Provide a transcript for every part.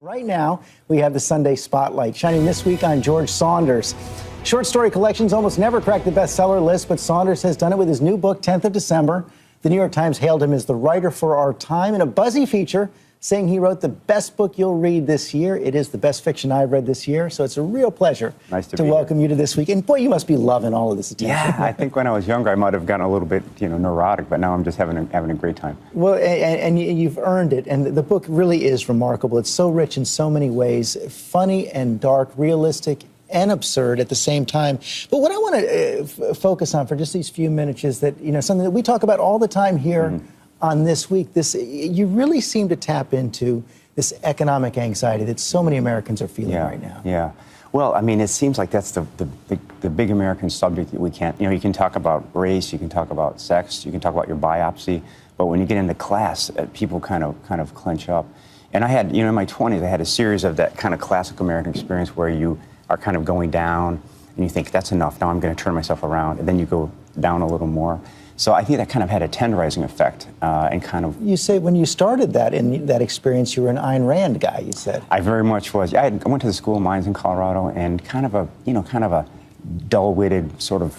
Right now, we have the Sunday Spotlight, shining this week on George Saunders. Short story collections almost never crack the bestseller list, but Saunders has done it with his new book, 10th of December. The New York Times hailed him as the writer for our time in a buzzy feature, saying he wrote the best book you'll read this year. It is the best fiction I've read this year, so it's a real pleasure to welcome you to this week. And boy, you must be loving all of this attention. Yeah, I think when I was younger, I might have gotten a little bit, neurotic, but now I'm just having a great time. Well, and you've earned it, and the book really is remarkable. It's so rich in so many ways, funny and dark, realistic and absurd at the same time. But what I want to focus on for just these few minutes is that, something that we talk about all the time here on This Week. You really seem to tap into this economic anxiety that so many Americans are feeling right now. Yeah. Well, I mean, it seems like that's the big American subject that we can't, you can talk about race, you can talk about sex, you can talk about your biopsy, but when you get into class, people kind of clench up. And I had, in my 20s, I had a series of that kind of classic American experience where you are kind of going down and you think, that's enough, now I'm going to turn myself around, and then you go down a little more. So I think that kind of had a tenderizing effect and kind of... You say when you started that, in that experience, you were an Ayn Rand guy, you said. I very much was. I went to the School of Mines in Colorado, and kind of a dull-witted, sort of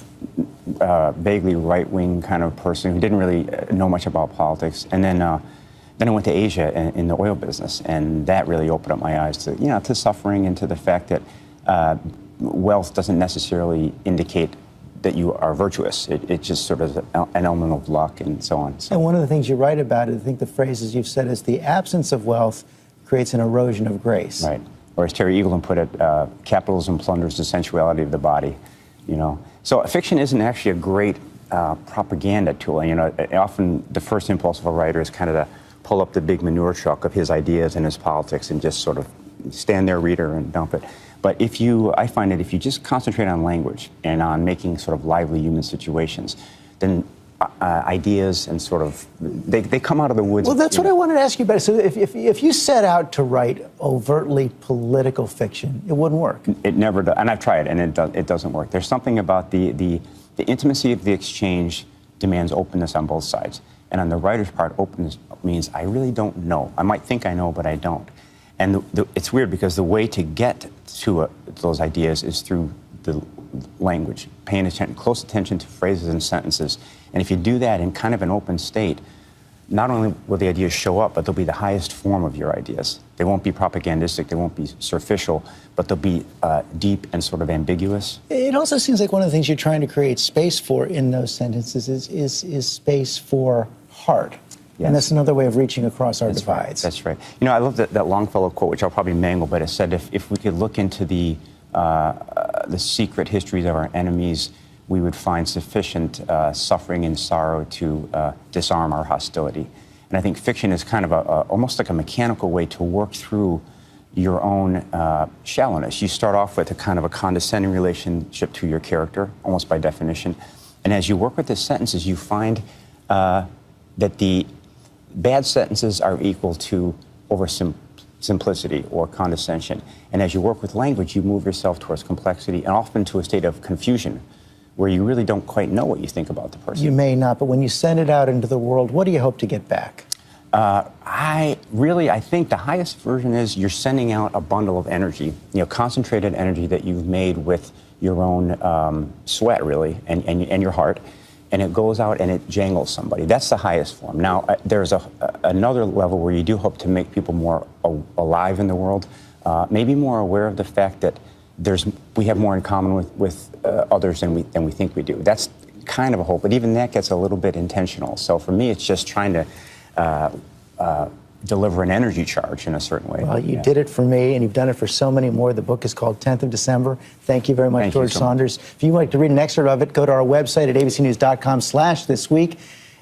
vaguely right-wing kind of person who didn't really know much about politics. And then I went to Asia in the oil business, and that really opened up my eyes to, to suffering and to the fact that wealth doesn't necessarily indicate that you are virtuous. It just sort of an element of luck and so on. And one of the things you write about, I think the phrases you've said is the absence of wealth creates an erosion of grace. Right. Or as Terry Eagleton put it, capitalism plunders the sensuality of the body, So fiction isn't actually a great propaganda tool. Often the first impulse of a writer is kind of to pull up the big manure truck of his ideas and his politics and just sort of stand there, reader, and dump it. But I find that if you just concentrate on language and on making sort of lively human situations, then ideas and sort of, they come out of the woods. Well, that's what I wanted to ask you about. So if you set out to write overtly political fiction, it wouldn't work. It never does, and I've tried, and it doesn't work. There's something about the intimacy of the exchange demands openness on both sides. And on the writer's part, openness means I really don't know. I might think I know, but I don't. And it's weird because the way to get to those ideas is through the language, paying close attention to phrases and sentences. And if you do that in kind of an open state, not only will the ideas show up, but they'll be the highest form of your ideas. They won't be propagandistic, they won't be superficial, but they'll be deep and sort of ambiguous. It also seems like one of the things you're trying to create space for in those sentences is space for heart. Yes. And that's another way of reaching across our divides. That's right. I love that Longfellow quote, which I'll probably mangle, but it said, if we could look into the secret histories of our enemies, we would find sufficient suffering and sorrow to disarm our hostility. And I think fiction is kind of almost like a mechanical way to work through your own shallowness. You start off with a kind of a condescending relationship to your character, almost by definition. And as you work with the sentences, you find that the bad sentences are equal to simplicity or condescension. And as you work with language, you move yourself towards complexity and often to a state of confusion where you really don't quite know what you think about the person. You may not, but when you send it out into the world, what do you hope to get back? I think the highest version is you're sending out a bundle of energy, concentrated energy that you've made with your own sweat, really, and your heart. And it goes out and it jangles somebody. That's the highest form. Now, there's another level where you do hope to make people more alive in the world, maybe more aware of the fact that we have more in common with others than we think we do. That's kind of a hope, but even that gets a little bit intentional. So for me, it's just trying to deliver an energy charge in a certain way. Well, you did it for me, and you've done it for so many more. The book is called 10th of December. Thank you very much, George Saunders. If you'd like to read an excerpt of it, go to our website at abcnews.com/thisweek.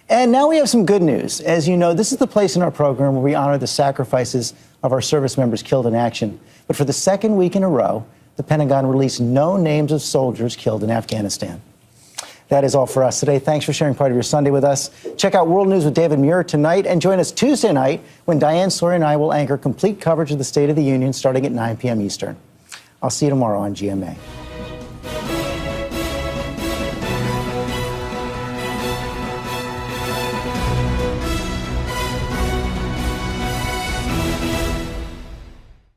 And now we have some good news. As you know, this is the place in our program where we honor the sacrifices of our service members killed in action. But for the second week in a row, the Pentagon released no names of soldiers killed in Afghanistan. That is all for us today. Thanks for sharing part of your Sunday with us. Check out World News with David Muir tonight, and join us Tuesday night when Diane Sawyer and I will anchor complete coverage of the State of the Union starting at 9 p.m. Eastern. I'll see you tomorrow on GMA.